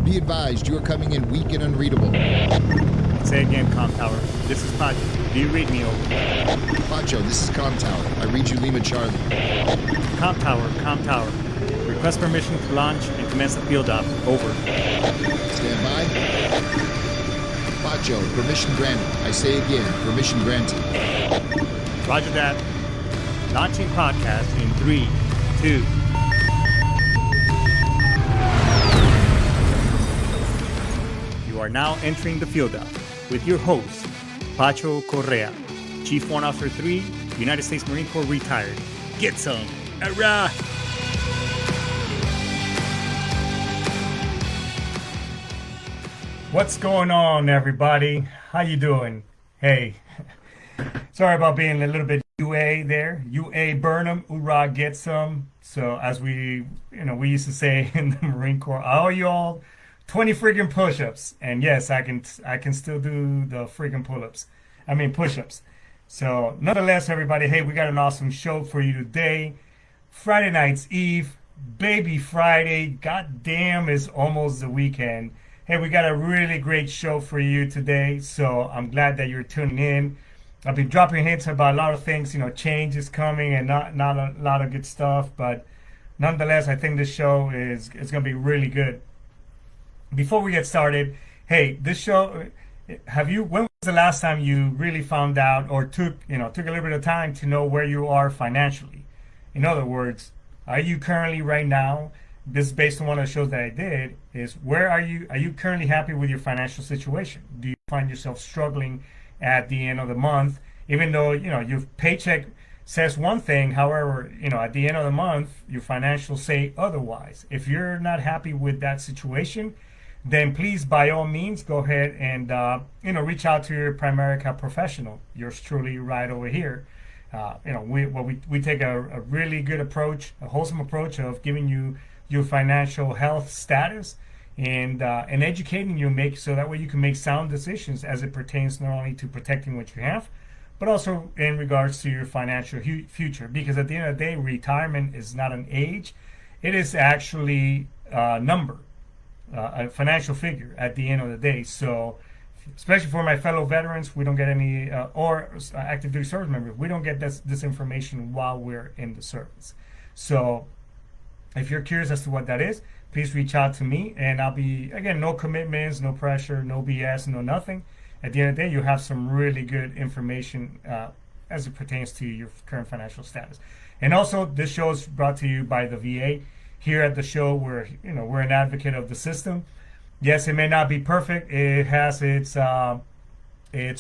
Be advised, you are coming in weak and unreadable. Say again, Comm Tower. This is Pacho. Do you read me, over? Pacho, this is Comm Tower. I read you Lima Charlie. Comm Tower. Request permission to launch and commence the field op. Over. Stand by. Pacho, permission granted. I say again, permission granted. Roger that. Launching podcast in 3, 2. You are now entering the field op with your host, Pacho Correa, Chief Warrant Officer 3, United States Marine Corps retired. Get some. Hurrah! What's going on, everybody? How you doing? Hey, sorry about being a little bit UA there. UA Burnham, hoorah, get some. So as we used to say in the Marine Corps, I owe you all 20 freaking push-ups. And yes, I can still do the freaking push-ups. So nonetheless, everybody, hey, we got an awesome show for you today. Friday night's Eve, baby Friday. God damn, it's almost the weekend. Hey, we got a really great show for you today, so I'm glad that you're tuning in. I've been dropping hints about a lot of things, change is coming and not a lot of good stuff, but nonetheless, I think this show is going to be really good. Before we get started, hey, this show, when was the last time you really found out or took a little bit of time to know where you are financially? In other words, are you currently right now, this is based on one of the shows that I did, is where are you currently happy with your financial situation? Do you find yourself struggling at the end of the month, even though, your paycheck says one thing, however, at the end of the month, your financials say otherwise. If you're not happy with that situation, then please, by all means, go ahead and, reach out to your Primerica professional. Yours truly right over here. We take a really good approach, a wholesome approach of giving you your financial health status and educating you so that way you can make sound decisions as it pertains not only to protecting what you have, but also in regards to your financial future. Because at the end of the day, retirement is not an age. It is actually a number, a financial figure at the end of the day. So especially for my fellow veterans, we don't get any, or active duty service members, we don't get this information while we're in the service. So if you're curious as to what that is, please reach out to me, and I'll be, again, no commitments, no pressure, no BS, no nothing. At the end of the day, you'll have some really good information as it pertains to your current financial status. And also, this show is brought to you by the VA. Here at the show, we're an advocate of the system. Yes, it may not be perfect. It has its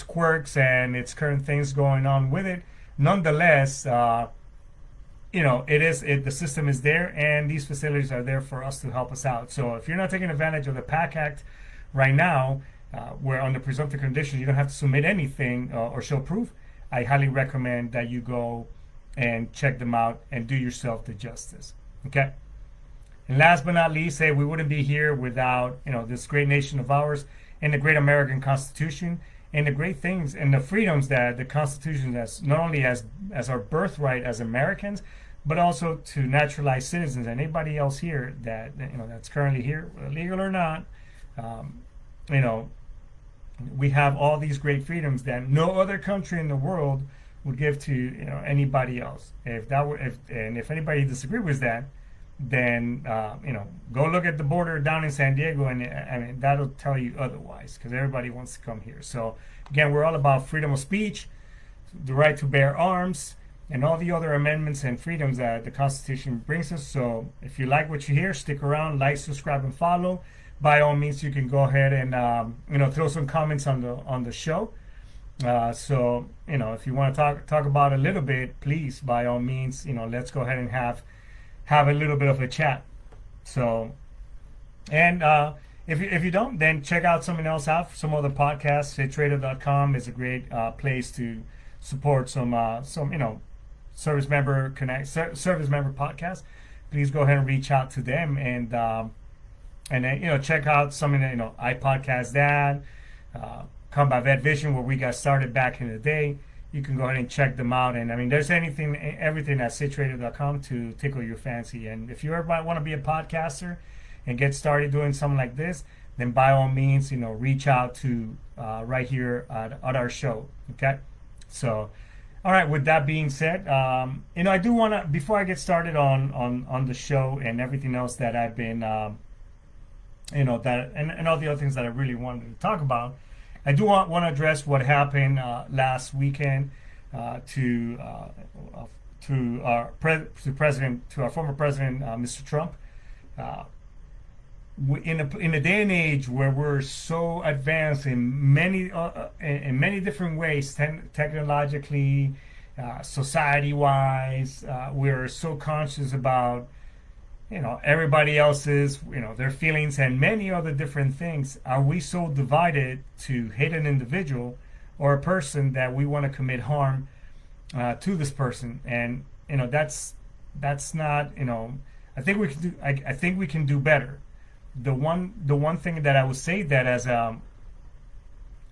quirks and its current things going on with it. Nonetheless, the system is there, and these facilities are there for us to help us out. So if you're not taking advantage of the PAC Act right now, where under presumptive conditions you don't have to submit anything or show proof, I highly recommend that you go and check them out and do yourself the justice. Okay. And last but not least, we wouldn't be here without this great nation of ours and the great American Constitution and the great things and the freedoms that the Constitution has, not only as our birthright as Americans, but also to naturalized citizens and anybody else here that that's currently here, legal or not. We have all these great freedoms that no other country in the world would give to anybody else. If anybody disagrees with that, then go look at the border down in San Diego, and that'll tell you otherwise, because everybody wants to come here. So again, we're all about freedom of speech, the right to bear arms, and all the other amendments and freedoms that the Constitution brings us. So if you like what you hear, stick around, like, subscribe, and follow. By all means, you can go ahead and throw some comments on the show. So if you want to talk about a little bit, please, by all means, let's go ahead and have a little bit of a chat. So, and if you don't, then check out something else out, some other podcasts. Sitchradio.com is a great place to support some service member podcasts. Please go ahead and reach out to them and then check out something that I podcast that, Combat Vet Vision, where we got started back in the day. You can go ahead and check them out. And there's everything at Sitchradio.com to tickle your fancy. And if you ever want to be a podcaster and get started doing something like this, then by all means, reach out to right here at our show. Okay, so. All right. With that being said, I do want to, before I get started on the show and everything else that I've been, that and all the other things that I really wanted to talk about, I do want to address what happened last weekend to our former president, Mr. Trump. In a day and age where we're so advanced in many different ways, technologically, society-wise, we're so conscious about everybody else's their feelings and many other different things. Are we so divided to hate an individual or a person that we want to commit harm to this person? And that's not I think we can do. I think we can do better. The one thing that I would say that as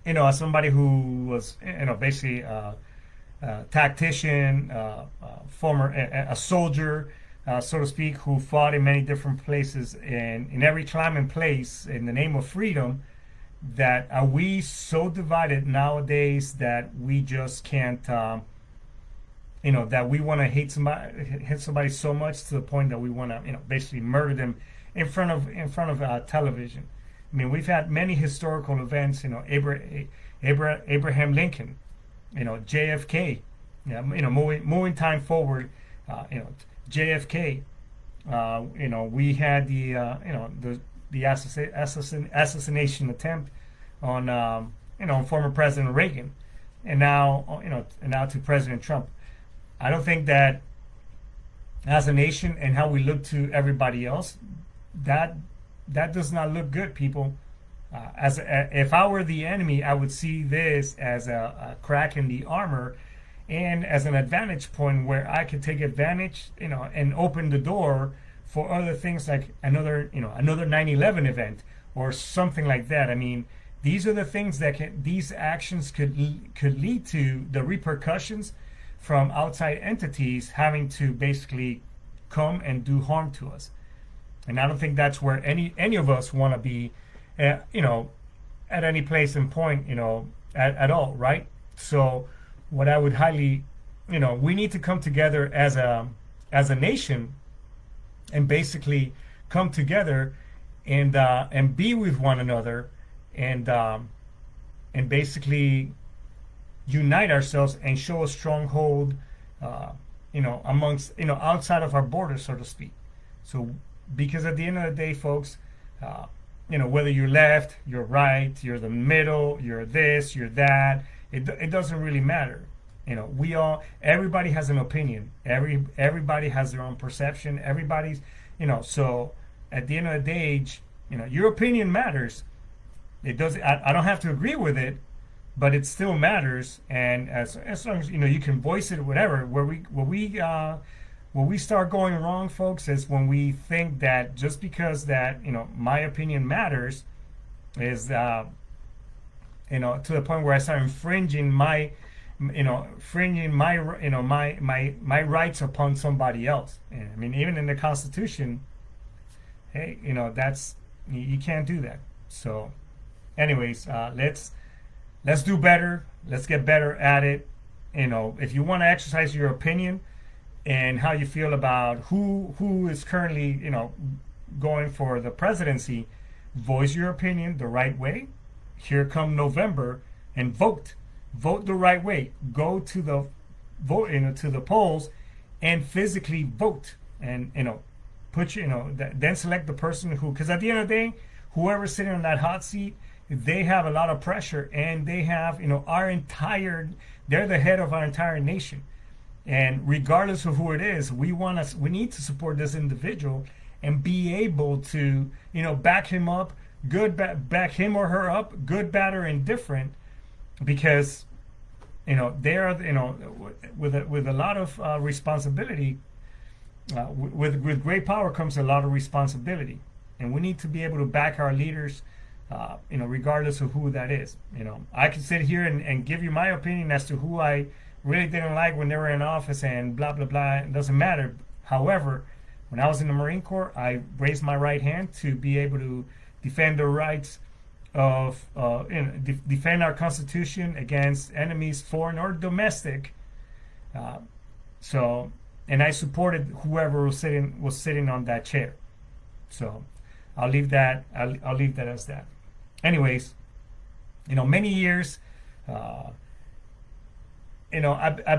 as somebody who was basically a tactician, former a soldier, so to speak, who fought in many different places and in every time and place in the name of freedom, that are we so divided nowadays that we just can't that we want to hit somebody so much to the point that we want to basically murder them in front of television. I mean, we've had many historical events. Abraham Lincoln, JFK. Moving time forward. JFK. We had the assassination attempt on former President Reagan, and now to President Trump. I don't think that as a nation and how we look to everybody else, that does not look good, people. If I were the enemy, I would see this as a crack in the armor and as an advantage point where I could take advantage, and open the door for other things like another 9/11 event or something like that. I mean, these are the things that these actions could lead to the repercussions from outside entities having to basically come and do harm to us. And I don't think that's where any of us want to be, at any place and point, at all, right? So what I would highly, we need to come together as a nation and basically come together and be with one another and basically unite ourselves and show a stronghold, amongst, outside of our borders, so to speak. So, because at the end of the day, folks, whether you're left, you're right, you're the middle, you're this, you're that, it doesn't really matter. Everybody has an opinion. Everybody has their own perception. Everybody's, so at the end of the day, your opinion matters. It does. I don't have to agree with it, but it still matters. And as long as you can voice it, whatever. Where we start going wrong, folks, is when we think that just because that my opinion matters is to the point where I start infringing my my rights upon somebody else. And, I mean, even in the Constitution, hey, that's you can't do that. So, anyways, let's do better. Let's get better at it. If you want to exercise your opinion and how you feel about who is currently going for the presidency, voice your opinion the right way. Here come November, and vote the right way. Go to the vote to the polls and physically vote, and put then select the person who, because at the end of the day, whoever's sitting on that hot seat, they have a lot of pressure, and they have they're the head of our entire nation. And regardless of who it is, we need to support this individual and be able to, back him up, back him or her up, good, bad, or indifferent, because, they are, with a lot of responsibility. With great power comes a lot of responsibility, and we need to be able to back our leaders, regardless of who that is. I can sit here and give you my opinion as to who I really didn't like when they were in office and blah blah blah. It doesn't matter. However, when I was in the Marine Corps, I raised my right hand to be able to defend the rights of defend our Constitution against enemies, foreign or domestic. Uh, so, and I supported whoever was sitting on that chair. So, I'll leave that. I'll leave that as that. Anyways, many years. I've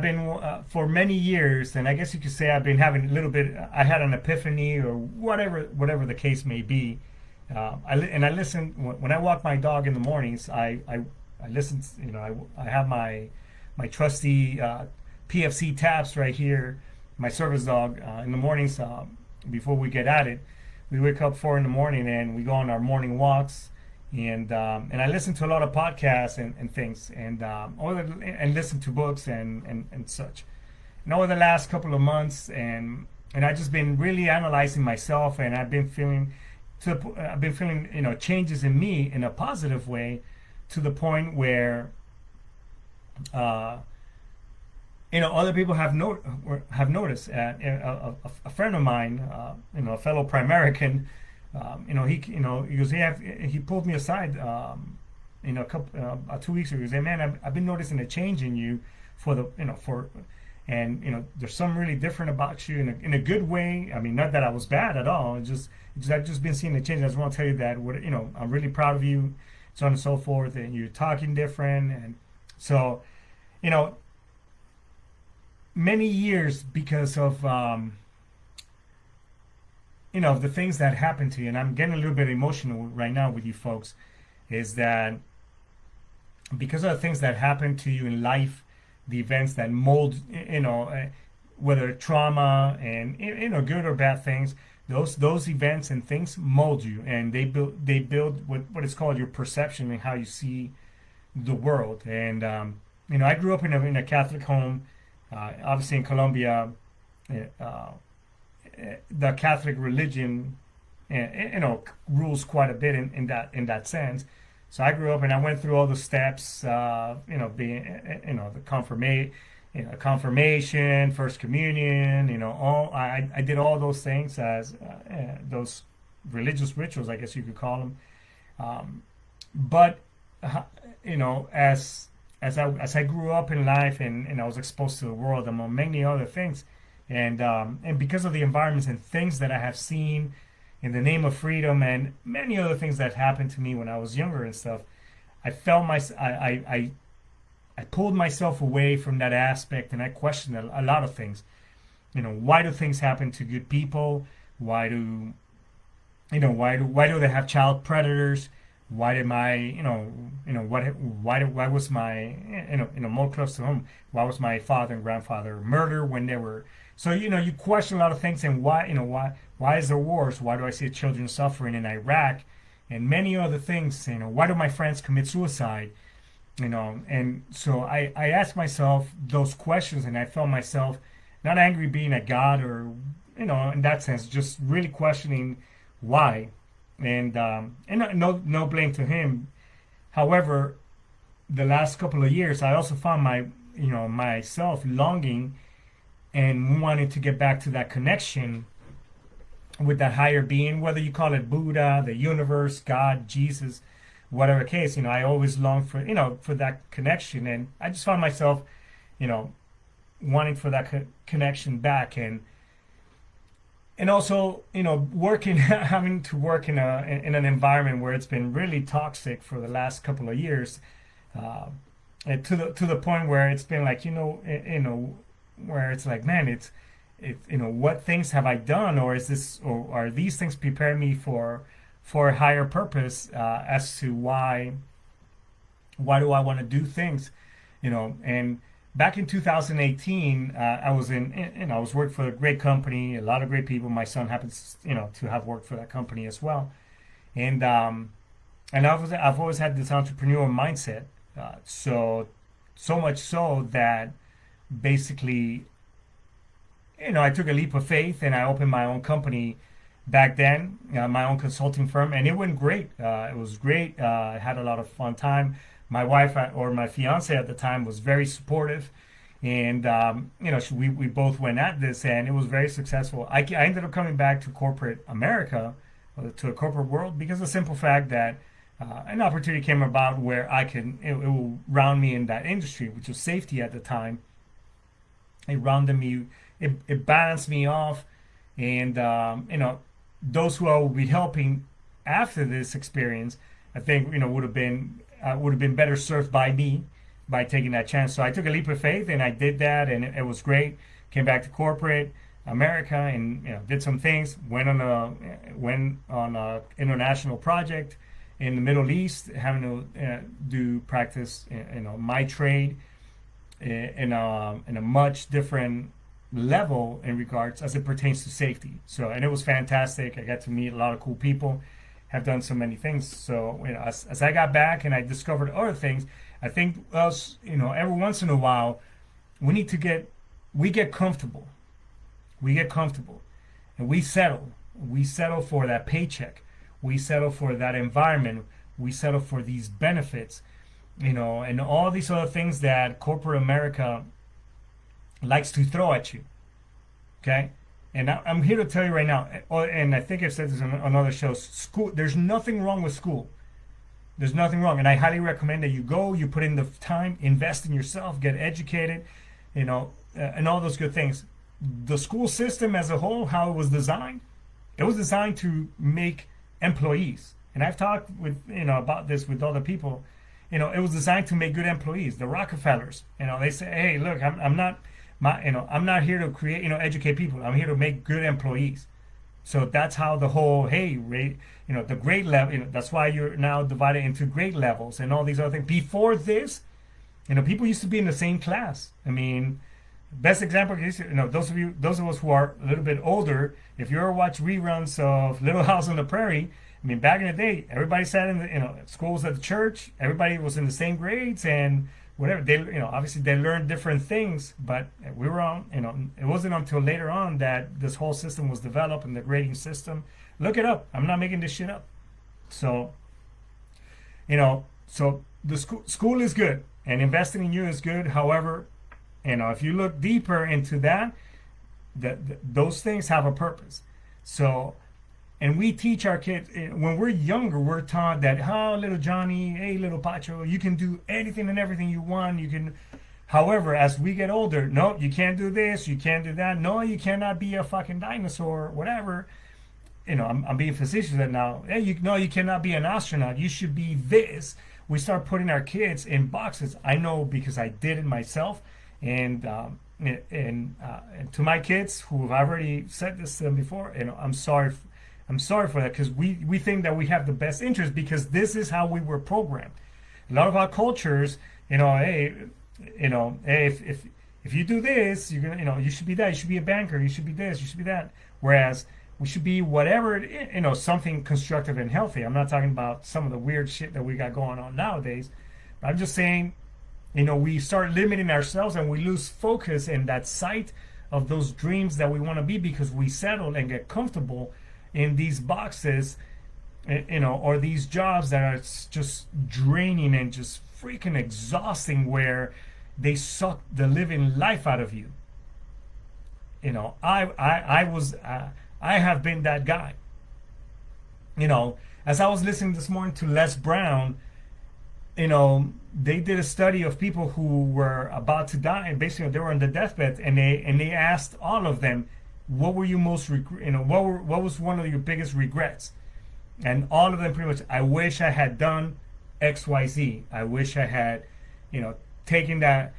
been for many years, and I guess you could say I've been having a little bit. I had an epiphany, or whatever the case may be. I listen when I walk my dog in the mornings. I listen. I have my trusty PFC taps right here. My service dog in the mornings before we get at it. We wake up 4 in the morning and we go on our morning walks. And I listen to a lot of podcasts and things, and listen to books and such. And over the last couple of months, and I've just been really analyzing myself, and I've been feeling changes in me in a positive way, to the point where other people have noticed. A friend of mine, a fellow Primerican. He pulled me aside, a couple 2 weeks ago. He said, "Man, I've been noticing a change in you there's something really different about you in a good way. I mean, not that I was bad at all. It's just I've just been seeing a change. I just want to tell you that I'm really proud of you, so on and so forth. And you're talking different, and so, many years because of." The things that happen to you, and I'm getting a little bit emotional right now with you folks, is that because of the things that happen to you in life, the events that mold, whether trauma and good or bad things, those events and things mold you, and they build what is called your perception and how you see the world. And I grew up in a Catholic home, obviously in Colombia. The Catholic religion, rules quite a bit in that sense. So I grew up and I went through all the steps, being, the confirmation, first communion, I did all those things as those religious rituals, I guess you could call them. But as I grew up in life and I was exposed to the world among many other things. And because of the environments and things that I have seen in the name of freedom and many other things that happened to me when I was younger and stuff, I felt I pulled myself away from that aspect, and I questioned a lot of things. Why do things happen to good people? Why do they have child predators? Why did why was my more close to home? Why was my father and grandfather murdered when they were? So you question a lot of things, and why is there wars? Why do I see children suffering in Iraq, and many other things? Why do my friends commit suicide? And so I asked myself those questions, and I felt myself not angry being at God or in that sense, just really questioning why. And no blame to him. However, the last couple of years, I also found myself longing and wanting to get back to that connection with that higher being, whether you call it Buddha, the universe, God, Jesus, whatever case. I always long for that connection, and I just found myself, wanting for that connection back, and also having to work in an environment where it's been really toxic for the last couple of years, and to the point where it's been like where it's like, man, it's what things have I done, or are these things preparing me for a higher purpose, as to why do I want to do things, and back in 2018, I was I was working for a great company, a lot of great people. My son happens, to have worked for that company as well, and I've always had this entrepreneurial mindset, so much so that basically, I took a leap of faith and I opened my own company back then, my own consulting firm, and it went great. It was great. I had a lot of fun time. My wife, or my fiance at the time, was very supportive, And we both went at this, and it was very successful. I ended up coming back to corporate America, to a corporate world, because of the simple fact that an opportunity came about where it will round me in that industry, which was safety at the time. It rounded me, it balanced me off, and those who I will be helping after this experience, I think would have been better served by me by taking that chance. So I took a leap of faith, and I did that, and it was great. Came back to corporate America, and did some things. Went on a international project in the Middle East, having to do practice my trade in a much different level in regards as it pertains to safety. So, and it was fantastic. I got to meet a lot of cool people, have done so many things. So as I got back and I discovered other things, I think us every once in a while we get comfortable. We get comfortable, and we settle. We settle for that paycheck. We settle for that environment. We settle for these benefits, and all these other things that corporate America likes to throw at you. Okay? And I'm here to tell you right now, and I think I've said this on other shows, school, there's nothing wrong with school. There's nothing wrong. And I highly recommend that you go, you put in the time, invest in yourself, get educated, and all those good things. The school system as a whole, how it was designed to make employees. And I've talked about this with other people. It was designed to make good employees. The Rockefellers, they say, hey, look, I'm not here to create, educate people. I'm here to make good employees. So that's how the whole, the grade level, that's why you're now divided into grade levels and all these other things. Before this, people used to be in the same class. I mean, best example is, those of us who are a little bit older, if you ever watch reruns of Little House on the Prairie, I mean, back in the day, everybody sat in the, schools at the church, everybody was in the same grades and whatever. They, obviously they learned different things, but we were on, it wasn't until later on that this whole system was developed and the grading system. Look it up. I'm not making this shit up. So, so the school is good and investing in you is good. However, if you look deeper into that, those things have a purpose. So, and we teach our kids, when we're younger, we're taught that, oh, little Johnny, hey, little Pacho, you can do anything and everything you want. You can, however, as we get older, no, you can't do this, you can't do that. No, you cannot be a fucking dinosaur, whatever. I'm being facetious that now. Hey, you cannot be an astronaut. You should be this. We start putting our kids in boxes. I know because I did it myself. And to my kids who have already said this to them before, I'm sorry for that, because we think that we have the best interest because this is how we were programmed. A lot of our cultures, hey, if you do this, you're gonna, you should be that, you should be a banker, you should be this, you should be that. Whereas we should be whatever, something constructive and healthy. I'm not talking about some of the weird shit that we got going on nowadays. But I'm just saying, we start limiting ourselves and we lose focus in that sight of those dreams that we want to be because we settle and get comfortable in these boxes, or these jobs that are just draining and just freaking exhausting, where they suck the living life out of you. I have been that guy. As I was listening this morning to Les Brown, they did a study of people who were about to die, and basically they were on the deathbed, and they asked all of them, what were you most what was one of your biggest regrets? And all of them pretty much, I wish I had done XYZ. I wish I had, taken that,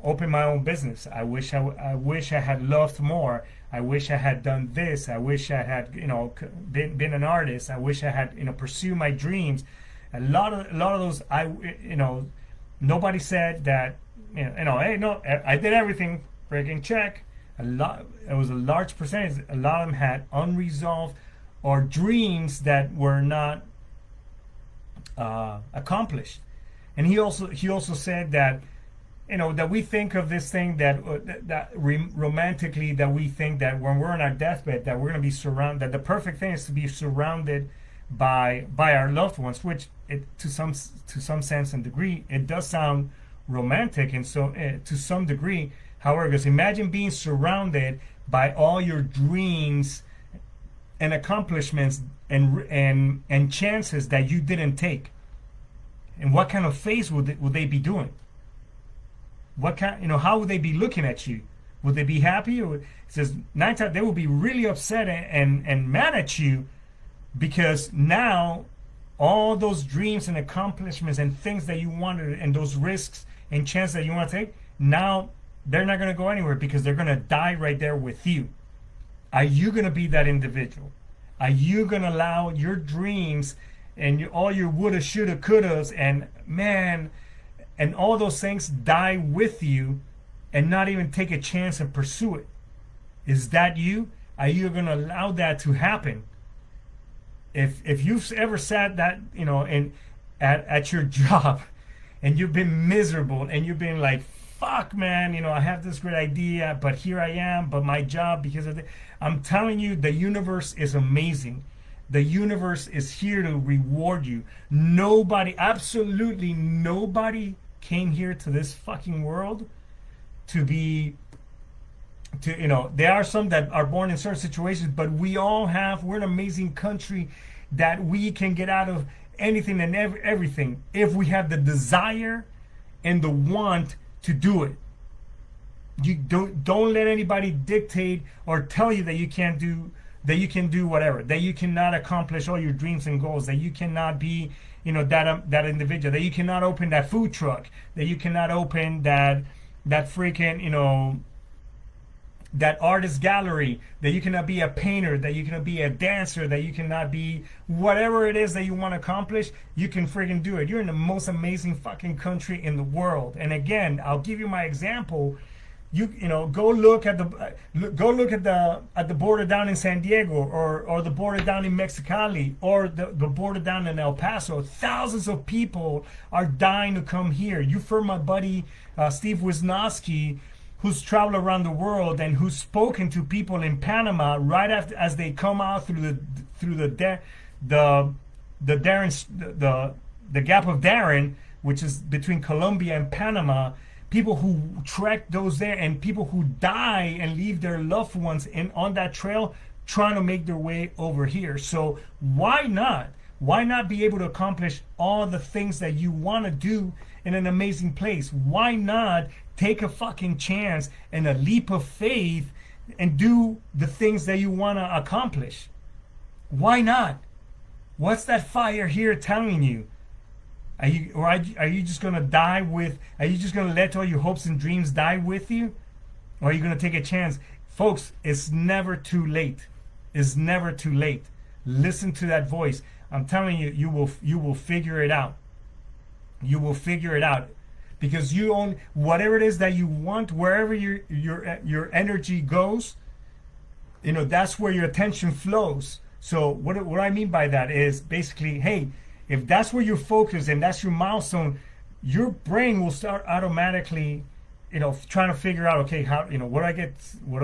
opened my own business. I wish I had loved more. I wish I had done this. I wish I had, been an artist. I wish I had, pursued my dreams. A lot of those, nobody said that, hey, no, I did everything, freaking check. It was a large percentage. A lot of them had unresolved or dreams that were not accomplished. And he also said that, that we think of this thing that romantically, that we think that when we're on our deathbed that we're going to be surrounded, that the perfect thing is to be surrounded by our loved ones, which to some sense and degree it does sound romantic and so to some degree. However, because imagine being surrounded by all your dreams and accomplishments and chances that you didn't take. And what kind of face would they be doing? What kind, how would they be looking at you? Would they be happy? Or it says 9 times they will be really upset and mad at you, because now all those dreams and accomplishments and things that you wanted and those risks and chances that you want to take, now they're not going to go anywhere because they're going to die right there with you. Are you going to be that individual? Are you going to allow your dreams and all your woulda, shoulda, couldas and all those things die with you and not even take a chance and pursue it? Is that you? Are you going to allow that to happen? If you've ever sat that, at your job and you've been miserable and you've been like, fuck, man, I have this great idea, but here I am, but my job, because of I'm telling you, the universe is amazing. The universe is here to reward you. Nobody, absolutely nobody came here to this fucking world to be, there are some that are born in certain situations, but we're an amazing country that we can get out of anything and everything if we have the desire and the want to do it. You don't let anybody dictate or tell you that you can't do, that you can do whatever, that you cannot accomplish all your dreams and goals, that you cannot be that individual, that you cannot open that food truck, that you cannot open that freaking that artist gallery, that you cannot be a painter, that you cannot be a dancer, that you cannot be whatever it is that you want to accomplish. You can freaking do it. You're in the most amazing fucking country in the world. And again, I'll give you my example. Go look at the border down in San Diego, or the border down in Mexicali, or the border down in El Paso. Thousands of people are dying to come here. You've heard my buddy Steve Wisnowski, who's traveled around the world and who's spoken to people in Panama right after as they come out through the Gap of Darien, which is between Colombia and Panama. People who trek those there, and people who die and leave their loved ones on that trail trying to make their way over here. So why not? Why not be able to accomplish all the things that you want to do in an amazing place? Why not take a fucking chance and a leap of faith and do the things that you want to accomplish? Why not? What's that fire here telling you? Are you just gonna die with? Are you just gonna let all your hopes and dreams die with you, or are you gonna take a chance, folks? It's never too late. It's never too late. Listen to that voice. I'm telling you, you will figure it out. You will figure it out, because you own whatever it is that you want. Wherever your energy goes, that's where your attention flows. So what I mean by that is basically, hey, if that's where you're focused and that's your milestone, your brain will start automatically, trying to figure out, okay, how, what do I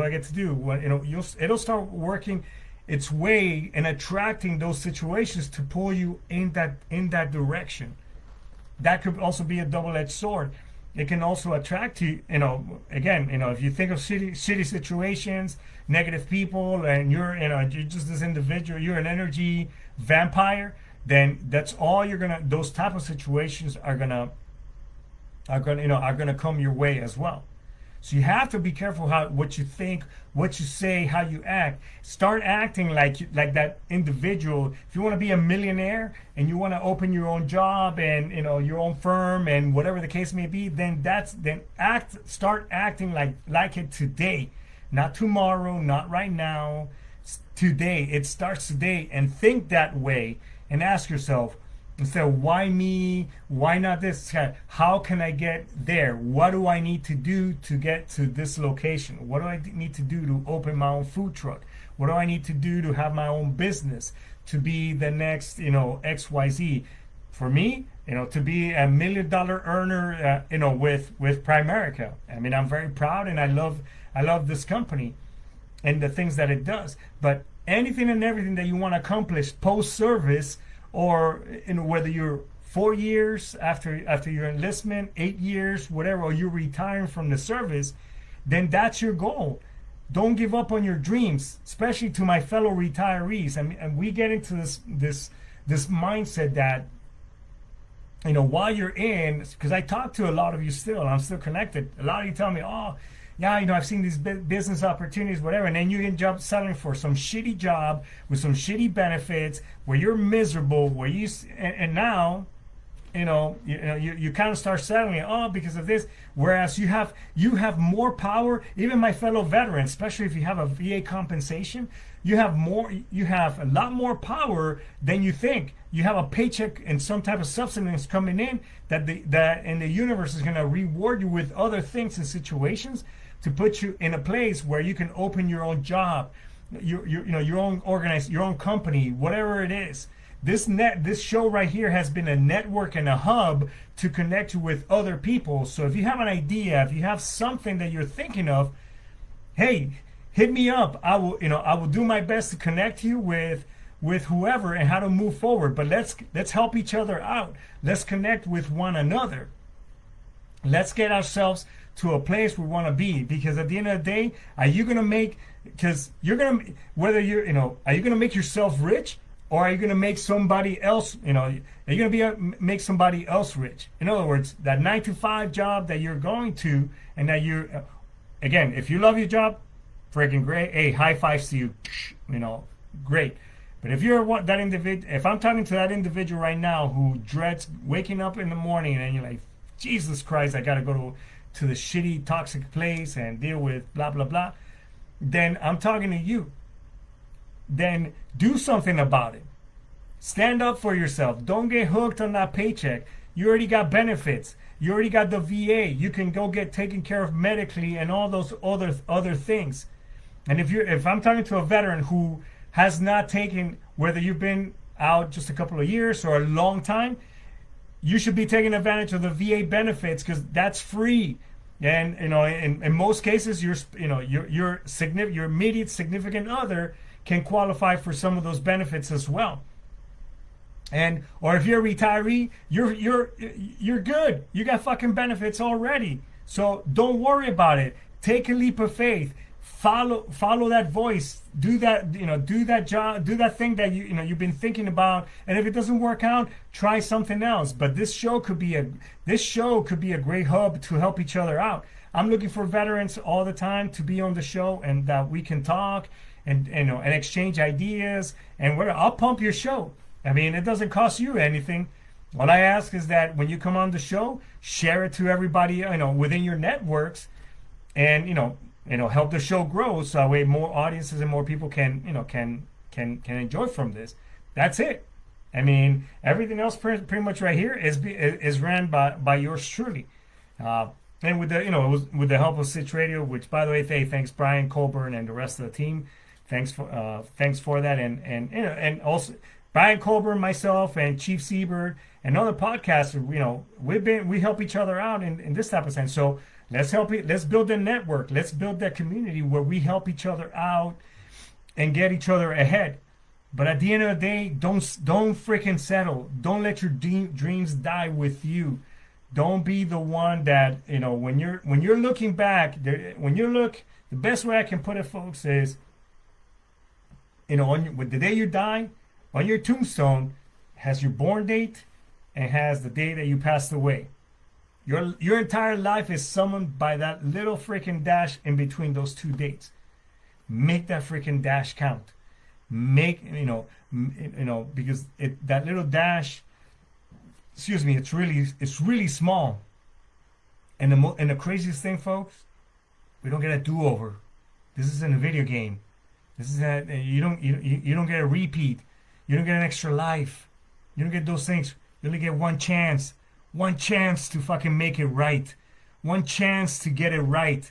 get to do? It'll start working its way and attracting those situations to pull you in that direction. That could also be a double-edged sword. It can also attract you, again, if you think of shitty situations, negative people, and you're just this individual, you're an energy vampire, then that's all those type of situations are gonna come your way as well. So you have to be careful what you think, what you say, how you act. Start acting like that individual. If you want to be a millionaire and you want to open your own job and your own firm and whatever the case may be, start acting like it today, not tomorrow, not right now. Today. It starts today, and think that way. And ask yourself, instead of why me, why not this? How can I get there? What do I need to do to get to this location? What do I need to do to open my own food truck? What do I need to do to have my own business, to be the next, XYZ? For me, to be $1 million earner, with Primerica. I mean, I'm very proud, and I love this company and the things that it does. But anything and everything that you want to accomplish post-service, or whether you're 4 years after your enlistment, 8 years, whatever, or you're retiring from the service, then that's your goal. Don't give up on your dreams, especially to my fellow retirees. And we get into this mindset that, while you're in, because I talk to a lot of you still, I'm still connected. A lot of you tell me, oh, yeah, I've seen these business opportunities, whatever, and then you end up selling for some shitty job with some shitty benefits where you're miserable, where and now, you kind of start settling, because of this. Whereas you have more power. Even my fellow veterans, especially if you have a VA compensation, you have a lot more power than you think. You have a paycheck and some type of substance coming in that the universe is going to reward you with other things and situations to put you in a place where you can open your own job, your own company, whatever it is. This show right here has been a network and a hub to connect you with other people. So if you have an idea, if you have something that you're thinking of, hey, hit me up. I will do my best to connect you with whoever and how to move forward. But let's help each other out. Let's connect with one another. Let's get ourselves to a place we want to be. Because at the end of the day, are you gonna make yourself rich? Or are you going to make somebody else, are you going to make somebody else rich? In other words, that 9-to-5 job that you're going to, and that again, if you love your job, freaking great. Hey, high fives to you, great. But if you're that individual, if I'm talking to that individual right now who dreads waking up in the morning and you're like, Jesus Christ, I got to go to the shitty, toxic place and deal with blah, blah, blah, then I'm talking to you. Then do something about it. Stand up for yourself. Don't get hooked on that paycheck. You already got benefits. You already got the VA. You can go get taken care of medically and all those other things. And if I'm talking to a veteran who has not taken, whether you've been out just a couple of years or a long time, you should be taking advantage of the VA benefits because that's free. And in most cases, your immediate significant other can qualify for some of those benefits as well. Or if you're a retiree, you're good. You got fucking benefits already. So don't worry about it. Take a leap of faith. Follow that voice. Do that, do that job, do that thing that you've been thinking about. And if it doesn't work out, try something else. But this show could be a great hub to help each other out. I'm looking for veterans all the time to be on the show and that we can talk and exchange ideas, and I'll pump your show. I mean, it doesn't cost you anything. All I ask is that when you come on the show, share it to everybody within your networks, and help the show grow so that way more audiences and more people can enjoy from this. That's it. I mean, everything else pretty much right here is ran by yours truly. And with the help of Sitchradio, which by the way, thanks Brian Colburn and the rest of the team. Thanks for that, and also Brian Colburn, myself, and Chief Seabird, and other podcasters. We help each other out in this type of sense. So let's build a network. Let's build that community where we help each other out and get each other ahead. But at the end of the day, don't freaking settle. Don't let your dreams die with you. Don't be the one that when you're looking back. The best way I can put it, folks, is. With the day you die, on your tombstone has your born date and has the day that you passed away. Your entire life is summoned by that little freaking dash in between those two dates. Make that freaking dash count. Because that little dash, it's really small. And the craziest thing, folks, we don't get a do-over. This isn't a video game. This is you don't get a repeat. You don't get an extra life. You don't get those things. You only get one chance to fucking make it right, one chance to get it right,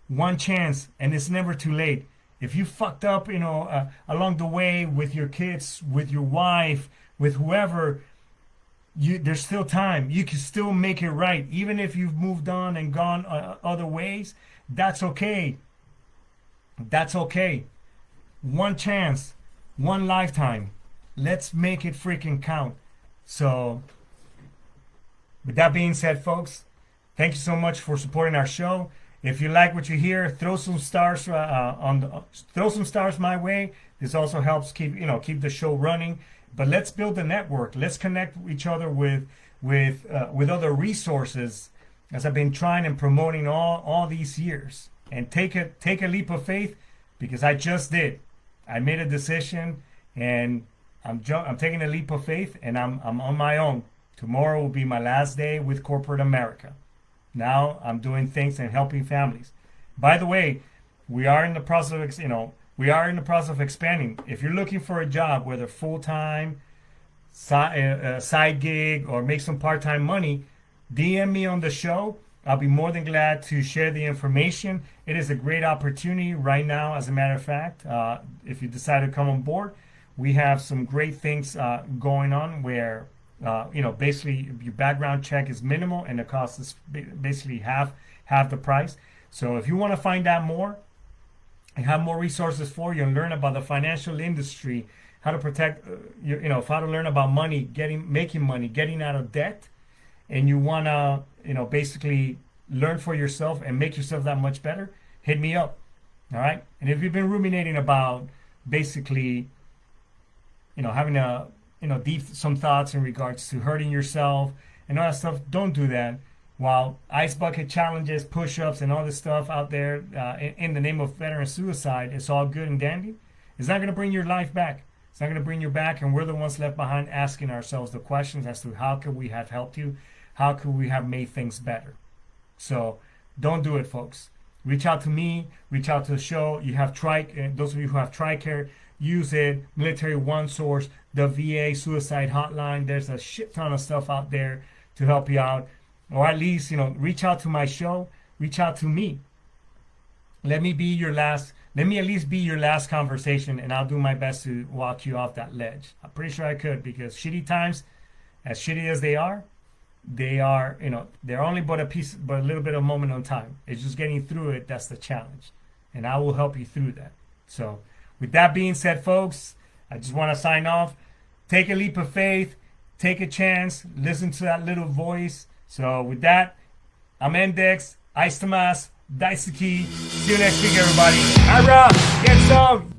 one chance, and it's never too late. If you fucked up, along the way with your kids, with your wife, with whoever, there's still time. You can still make it right, even if you've moved on and gone other ways. That's okay. That's okay. One chance, one lifetime. Let's make it freaking count. So With that being said, folks, thank you so much for supporting our show. If you like what you hear, throw some stars throw some stars my way. This also helps keep the show running. But let's build a network. Let's connect each other with other resources, as I've been trying and promoting all these years. And take a leap of faith, because I just did. I made a decision, and I'm taking a leap of faith, and I'm on my own. Tomorrow will be my last day with corporate America. Now I'm doing things and helping families. By the way, we are in the process of expanding. If you're looking for a job, whether full-time, side gig, or make some part-time money, DM me on the show. I'll be more than glad to share the information. It is a great opportunity right now, as a matter of fact. If you decide to come on board, we have some great things going on where basically your background check is minimal and the cost is basically half the price. So if you want to find out more and have more resources for you and learn about the financial industry, how to protect, how to learn about money, making money, getting out of debt, and you want to, basically learn for yourself and make yourself that much better, hit me up. All right. And if you've been ruminating about basically, having some thoughts in regards to hurting yourself and all that stuff, don't do that. While ice bucket challenges, push-ups, and all this stuff out there in the name of veteran suicide, it's all good and dandy. It's not going to bring your life back. It's not going to bring you back, and we're the ones left behind asking ourselves the questions as to how could we have helped you, how could we have made things better. So don't do it, folks. Reach out to me, reach out to the show. You have those of you who have TRICARE, use it. Military One Source, the VA suicide hotline. There's a shit ton of stuff out there to help you out. Or at least, reach out to my show, reach out to me. Let me at least be your last conversation, and I'll do my best to walk you off that ledge. I'm pretty sure I could, because shitty times, as shitty as they are, they're only but a little bit of moment on time. It's just getting through it. That's the challenge. And I will help you through that. So with that being said, folks, I just want to sign off. Take a leap of faith, take a chance, listen to that little voice. So with that, I'm Index, Ice Tomas, Daisuke. See you next week, everybody. Ira, get some.